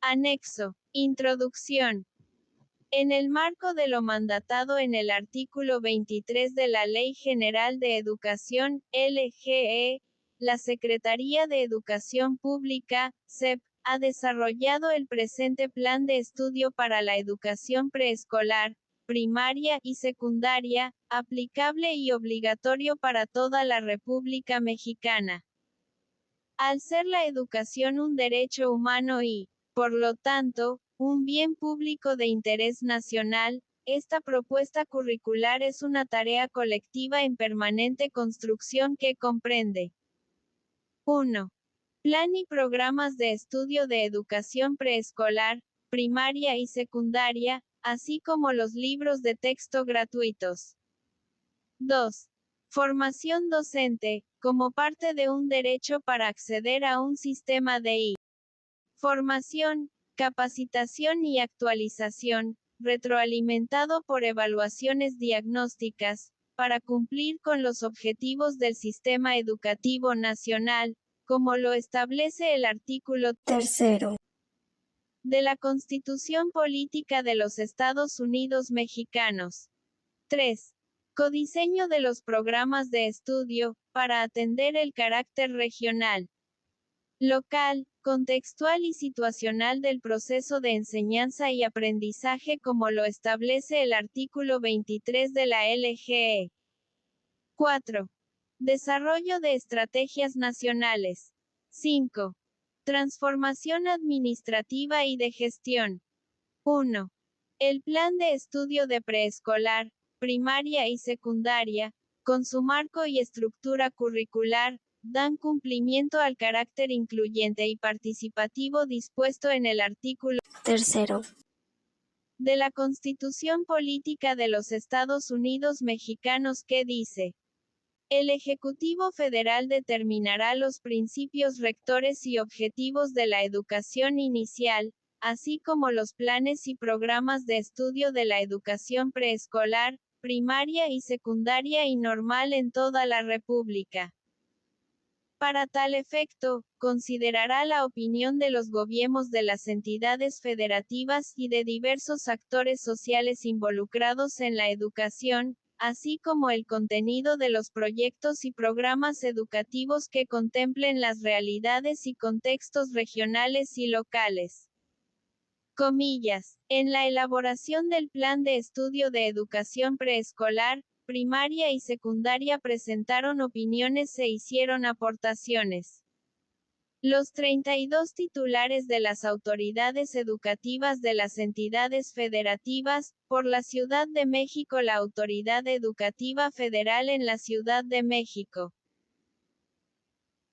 Anexo. Introducción. En el marco de lo mandatado en el artículo 23 de la Ley General de Educación, LGE, la Secretaría de Educación Pública, SEP, ha desarrollado el presente Plan de Estudio para la Educación Preescolar, Primaria y Secundaria, aplicable y obligatorio para toda la República Mexicana. Al ser la educación un derecho humano y, por lo tanto, un bien público de interés nacional, esta propuesta curricular es una tarea colectiva en permanente construcción que comprende 1. Plan y programas de estudio de educación preescolar, primaria y secundaria, así como los libros de texto gratuitos. 2. Formación docente, como parte de un derecho para acceder a un sistema de formación, capacitación y actualización, retroalimentado por evaluaciones diagnósticas, para cumplir con los objetivos del sistema educativo nacional, como lo establece el artículo 3 de la Constitución Política de los Estados Unidos Mexicanos. 3. Codiseño de los programas de estudio, para atender el carácter regional, local, contextual y situacional del proceso de enseñanza y aprendizaje como lo establece el artículo 23 de la LGE. 4. Desarrollo de estrategias nacionales. 5. Transformación administrativa y de gestión. 1. El plan de estudio de preescolar, primaria y secundaria, con su marco y estructura curricular, dan cumplimiento al carácter incluyente y participativo dispuesto en el artículo 3 de la Constitución Política de los Estados Unidos Mexicanos que dice: el Ejecutivo Federal determinará los principios rectores y objetivos de la educación inicial, así como los planes y programas de estudio de la educación preescolar, primaria y secundaria y normal en toda la República. Para tal efecto, considerará la opinión de los gobiernos de las entidades federativas y de diversos actores sociales involucrados en la educación, así como el contenido de los proyectos y programas educativos que contemplen las realidades y contextos regionales y locales. Comillas. En la elaboración del Plan de Estudio de Educación Preescolar, Primaria y Secundaria presentaron opiniones e hicieron aportaciones los 32 titulares de las autoridades educativas de las entidades federativas, por la Ciudad de México la Autoridad Educativa Federal en la Ciudad de México.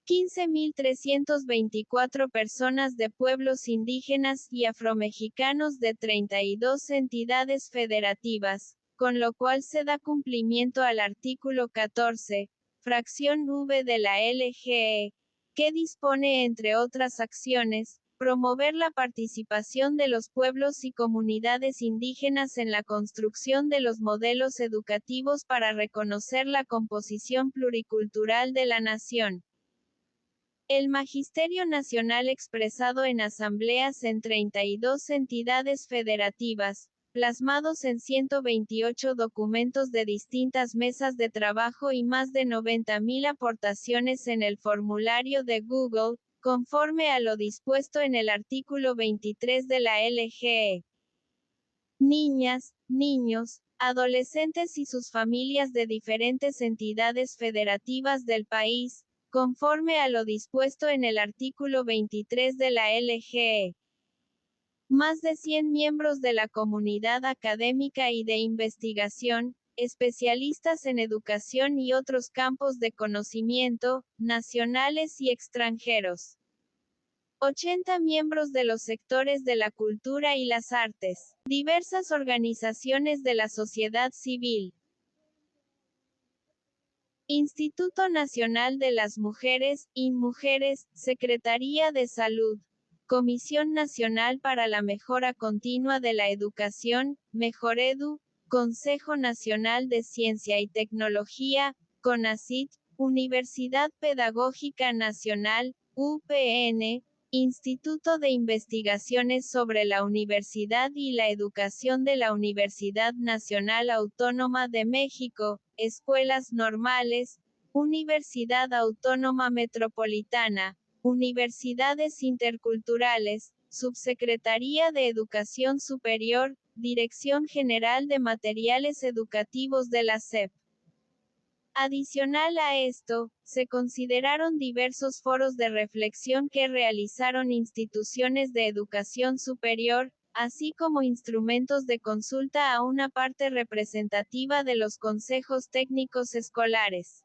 15.324 personas de pueblos indígenas y afromexicanos de 32 entidades federativas, con lo cual se da cumplimiento al artículo 14, fracción V de la LGE, que dispone, entre otras acciones, promover la participación de los pueblos y comunidades indígenas en la construcción de los modelos educativos para reconocer la composición pluricultural de la nación. El Magisterio Nacional expresado en asambleas en 32 entidades federativas, plasmados en 128 documentos de distintas mesas de trabajo y más de 90.000 aportaciones en el formulario de Google, conforme a lo dispuesto en el artículo 23 de la LGE. Niñas, niños, adolescentes y sus familias de diferentes entidades federativas del país, conforme a lo dispuesto en el artículo 23 de la LGE. Más de 100 miembros de la comunidad académica y de investigación, especialistas en educación y otros campos de conocimiento, nacionales y extranjeros. 80 miembros de los sectores de la cultura y las artes. Diversas organizaciones de la sociedad civil. Instituto Nacional de las Mujeres, INMujeres, Secretaría de Salud, Comisión Nacional para la Mejora Continua de la Educación, Mejoredu, Consejo Nacional de Ciencia y Tecnología, CONACYT, Universidad Pedagógica Nacional, UPN, Instituto de Investigaciones sobre la Universidad y la Educación de la Universidad Nacional Autónoma de México, Escuelas Normales, Universidad Autónoma Metropolitana, Universidades Interculturales, Subsecretaría de Educación Superior, Dirección General de Materiales Educativos de la SEP. Adicional a esto, se consideraron diversos foros de reflexión que realizaron instituciones de educación superior, así como instrumentos de consulta a una parte representativa de los consejos técnicos escolares.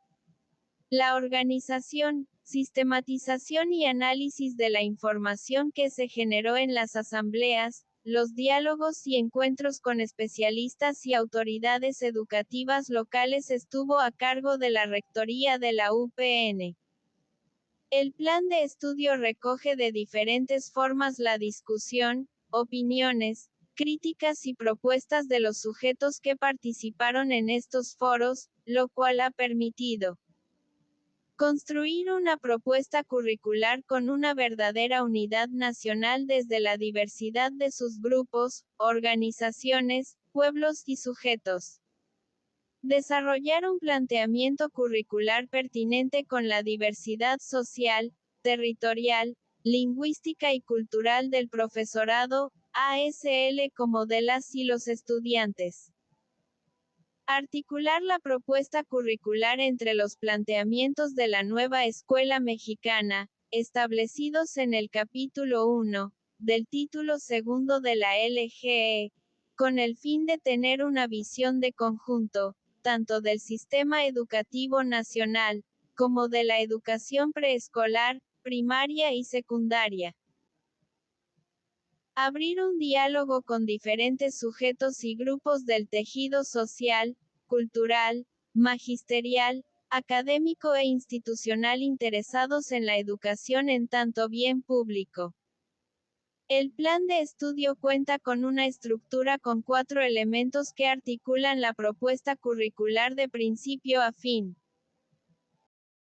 La organización, sistematización y análisis de la información que se generó en las asambleas, los diálogos y encuentros con especialistas y autoridades educativas locales estuvo a cargo de la Rectoría de la UPN. El plan de estudio recoge de diferentes formas la discusión, opiniones, críticas y propuestas de los sujetos que participaron en estos foros, lo cual ha permitido construir una propuesta curricular con una verdadera unidad nacional desde la diversidad de sus grupos, organizaciones, pueblos y sujetos. Desarrollar un planteamiento curricular pertinente con la diversidad social, territorial, lingüística y cultural del profesorado, ASL como de las y los estudiantes. Articular la propuesta curricular entre los planteamientos de la nueva escuela mexicana, establecidos en el capítulo 1, del título segundo de la LGE, con el fin de tener una visión de conjunto, tanto del sistema educativo nacional, como de la educación preescolar, primaria y secundaria. Abrir un diálogo con diferentes sujetos y grupos del tejido social, cultural, magisterial, académico e institucional interesados en la educación en tanto bien público. El plan de estudio cuenta con una estructura con 4 elementos que articulan la propuesta curricular de principio a fin.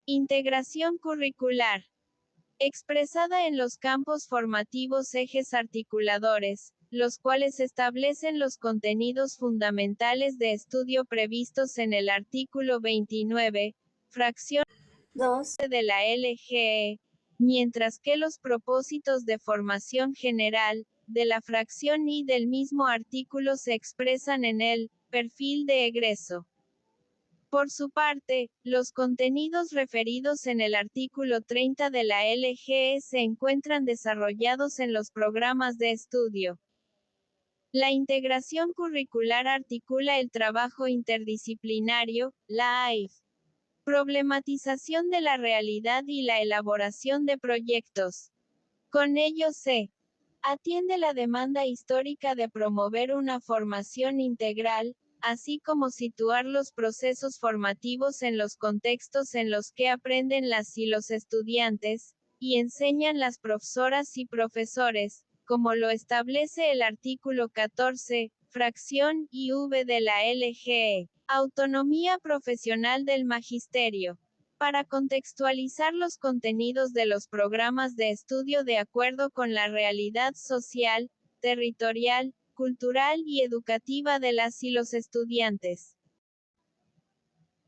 Integración curricular. Expresada en los campos formativos ejes articuladores, los cuales establecen los contenidos fundamentales de estudio previstos en el artículo 29, fracción 2 de la LGE, mientras que los propósitos de formación general, de la fracción I del mismo artículo se expresan en el perfil de egreso. Por su parte, los contenidos referidos en el artículo 30 de la LGE se encuentran desarrollados en los programas de estudio. La integración curricular articula el trabajo interdisciplinario, la AIF, problematización de la realidad y la elaboración de proyectos. Con ello se atiende la demanda histórica de promover una formación integral, así como situar los procesos formativos en los contextos en los que aprenden las y los estudiantes, y enseñan las profesoras y profesores, como lo establece el artículo 14, fracción IV de la LGE. Autonomía profesional del magisterio. Para contextualizar los contenidos de los programas de estudio de acuerdo con la realidad social, territorial, cultural y educativa de las y los estudiantes.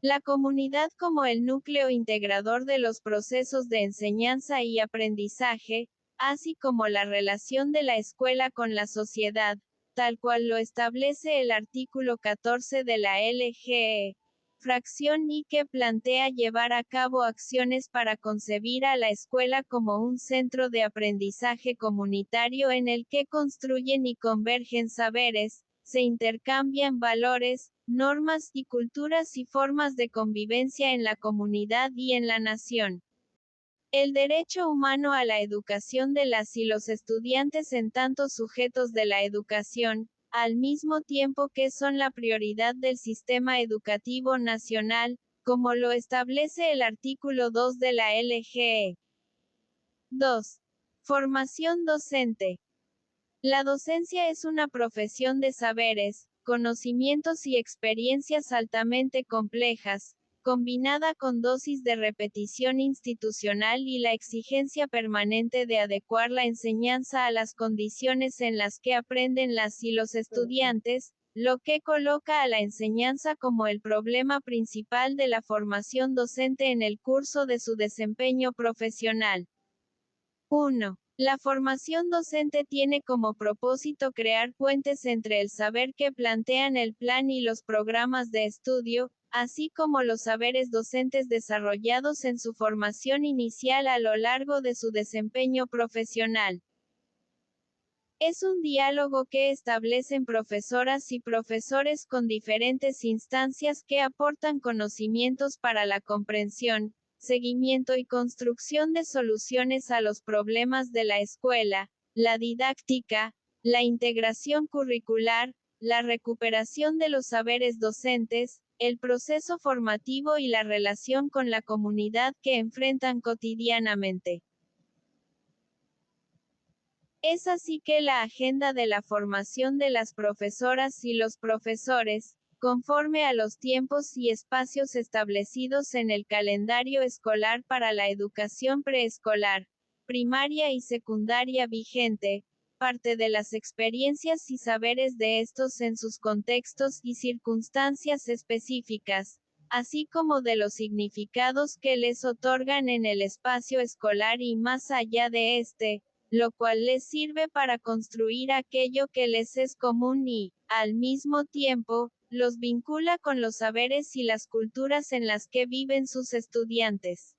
La comunidad como el núcleo integrador de los procesos de enseñanza y aprendizaje, así como la relación de la escuela con la sociedad, tal cual lo establece el artículo 14 de la LGE. Fracción I que plantea llevar a cabo acciones para concebir a la escuela como un centro de aprendizaje comunitario en el que construyen y convergen saberes, se intercambian valores, normas y culturas y formas de convivencia en la comunidad y en la nación. El derecho humano a la educación de las y los estudiantes en tanto sujetos de la educación, al mismo tiempo que son la prioridad del sistema educativo nacional, como lo establece el artículo 2 de la LGE. 2. Formación docente. La docencia es una profesión de saberes, conocimientos y experiencias altamente complejas, combinada con dosis de repetición institucional y la exigencia permanente de adecuar la enseñanza a las condiciones en las que aprenden las y los estudiantes, lo que coloca a la enseñanza como el problema principal de la formación docente en el curso de su desempeño profesional. 1. La formación docente tiene como propósito crear puentes entre el saber que plantean el plan y los programas de estudio, así como los saberes docentes desarrollados en su formación inicial a lo largo de su desempeño profesional. Es un diálogo que establecen profesoras y profesores con diferentes instancias que aportan conocimientos para la comprensión, seguimiento y construcción de soluciones a los problemas de la escuela, la didáctica, la integración curricular, la recuperación de los saberes docentes, el proceso formativo y la relación con la comunidad que enfrentan cotidianamente. Es así que la agenda de la formación de las profesoras y los profesores, conforme a los tiempos y espacios establecidos en el calendario escolar para la educación preescolar, primaria y secundaria vigente, parte de las experiencias y saberes de estos en sus contextos y circunstancias específicas, así como de los significados que les otorgan en el espacio escolar y más allá de este, lo cual les sirve para construir aquello que les es común y, al mismo tiempo, los vincula con los saberes y las culturas en las que viven sus estudiantes.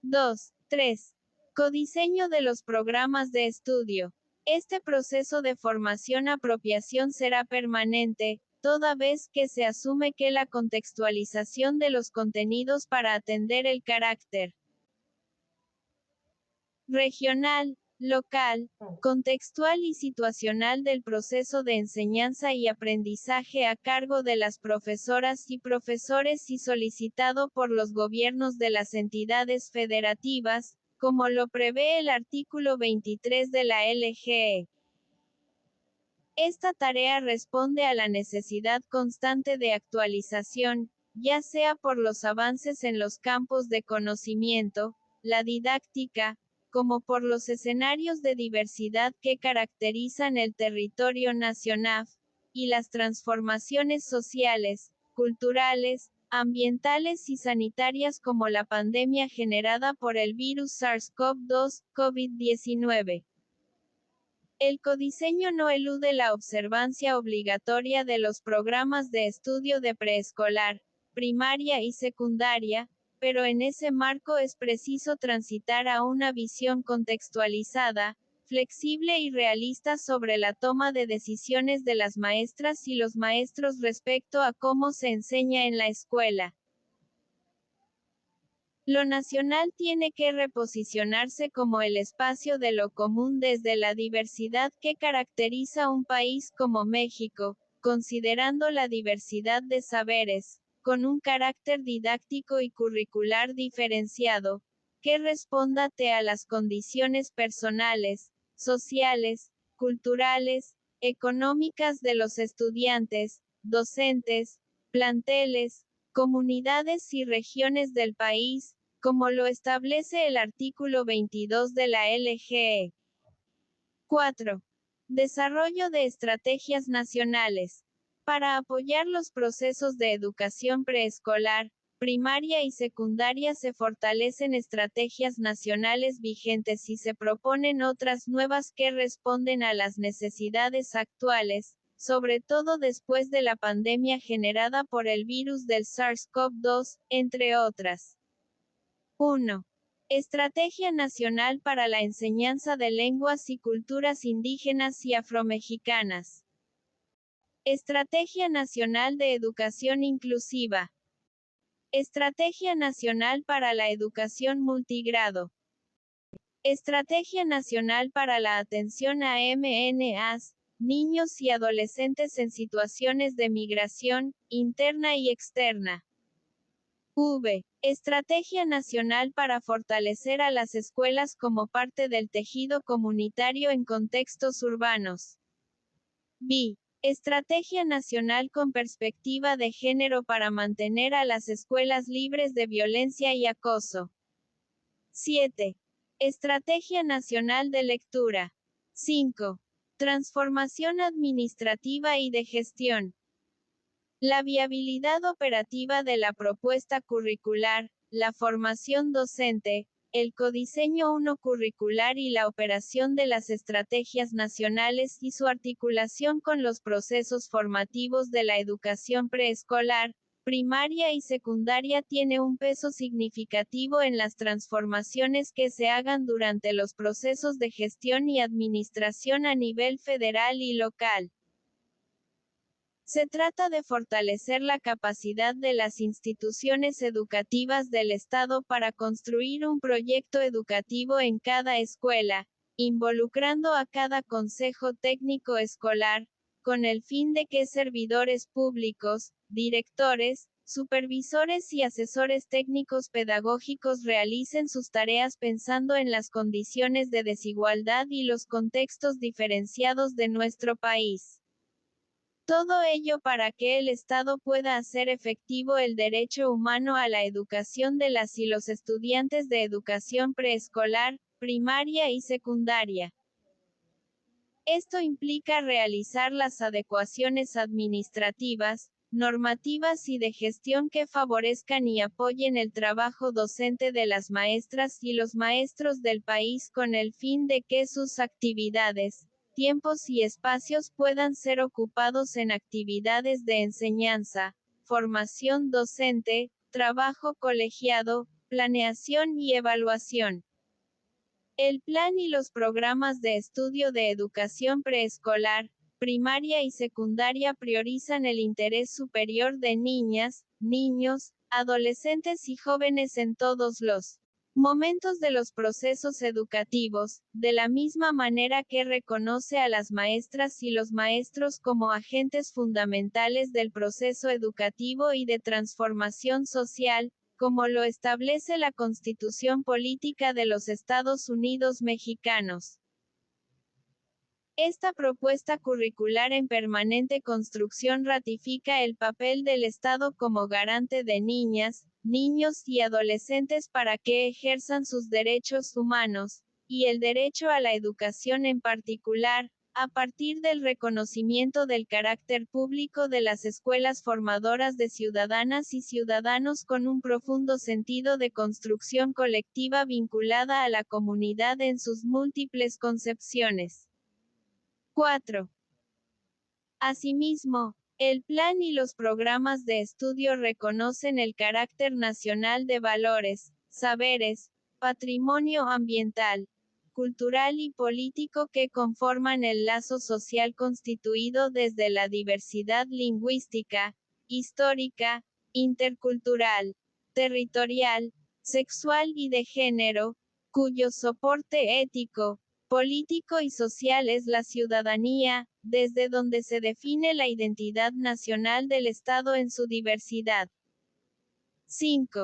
2. 3. Codiseño de los programas de estudio. Este proceso de formación-apropiación será permanente, toda vez que se asume que la contextualización de los contenidos para atender el carácter regional, local, contextual y situacional del proceso de enseñanza y aprendizaje a cargo de las profesoras y profesores y solicitado por los gobiernos de las entidades federativas, como lo prevé el artículo 23 de la LGE. Esta tarea responde a la necesidad constante de actualización, ya sea por los avances en los campos de conocimiento, la didáctica, como por los escenarios de diversidad que caracterizan el territorio nacional, y las transformaciones sociales, culturales, ambientales y sanitarias como la pandemia generada por el virus SARS-CoV-2, COVID-19. El codiseño no elude la observancia obligatoria de los programas de estudio de preescolar, primaria y secundaria, pero en ese marco es preciso transitar a una visión contextualizada, flexible y realista sobre la toma de decisiones de las maestras y los maestros respecto a cómo se enseña en la escuela. Lo nacional tiene que reposicionarse como el espacio de lo común desde la diversidad que caracteriza un país como México, considerando la diversidad de saberes, con un carácter didáctico y curricular diferenciado, que responda a las condiciones personales, sociales, culturales, económicas de los estudiantes, docentes, planteles, comunidades y regiones del país, como lo establece el artículo 22 de la LGE. 4. Desarrollo de estrategias nacionales. Para apoyar los procesos de educación preescolar, primaria y secundaria se fortalecen estrategias nacionales vigentes y se proponen otras nuevas que responden a las necesidades actuales, sobre todo después de la pandemia generada por el virus del SARS-CoV-2, entre otras. 1. Estrategia Nacional para la Enseñanza de Lenguas y Culturas Indígenas y Afromexicanas. Estrategia Nacional de Educación Inclusiva. Estrategia Nacional para la Educación Multigrado. Estrategia Nacional para la Atención a MNAs, niños y adolescentes en situaciones de migración, interna y externa. V. Estrategia Nacional para fortalecer a las escuelas como parte del tejido comunitario en contextos urbanos. B. Estrategia nacional con perspectiva de género para mantener a las escuelas libres de violencia y acoso. 7. Estrategia nacional de lectura. 5. Transformación administrativa y de gestión. La viabilidad operativa de la propuesta curricular, la formación docente, el codiseño curricular y la operación de las estrategias nacionales y su articulación con los procesos formativos de la educación preescolar, primaria y secundaria tiene un peso significativo en las transformaciones que se hagan durante los procesos de gestión y administración a nivel federal y local. Se trata de fortalecer la capacidad de las instituciones educativas del Estado para construir un proyecto educativo en cada escuela, involucrando a cada consejo técnico escolar, con el fin de que servidores públicos, directores, supervisores y asesores técnicos pedagógicos realicen sus tareas pensando en las condiciones de desigualdad y los contextos diferenciados de nuestro país. Todo ello para que el Estado pueda hacer efectivo el derecho humano a la educación de las y los estudiantes de educación preescolar, primaria y secundaria. Esto implica realizar las adecuaciones administrativas, normativas y de gestión que favorezcan y apoyen el trabajo docente de las maestras y los maestros del país con el fin de que sus actividades, tiempos y espacios puedan ser ocupados en actividades de enseñanza, formación docente, trabajo colegiado, planeación y evaluación. El plan y los programas de estudio de educación preescolar, primaria y secundaria priorizan el interés superior de niñas, niños, adolescentes y jóvenes en todos los momentos de los procesos educativos, de la misma manera que reconoce a las maestras y los maestros como agentes fundamentales del proceso educativo y de transformación social, como lo establece la Constitución Política de los Estados Unidos Mexicanos. Esta propuesta curricular en permanente construcción ratifica el papel del Estado como garante de niñas, niños y adolescentes para que ejerzan sus derechos humanos, y el derecho a la educación en particular, a partir del reconocimiento del carácter público de las escuelas formadoras de ciudadanas y ciudadanos con un profundo sentido de construcción colectiva vinculada a la comunidad en sus múltiples concepciones. 4. Asimismo, el plan y los programas de estudio reconocen el carácter nacional de valores, saberes, patrimonio ambiental, cultural y político que conforman el lazo social constituido desde la diversidad lingüística, histórica, intercultural, territorial, sexual y de género, cuyo soporte ético, político y social es la ciudadanía, desde donde se define la identidad nacional del Estado en su diversidad. 5.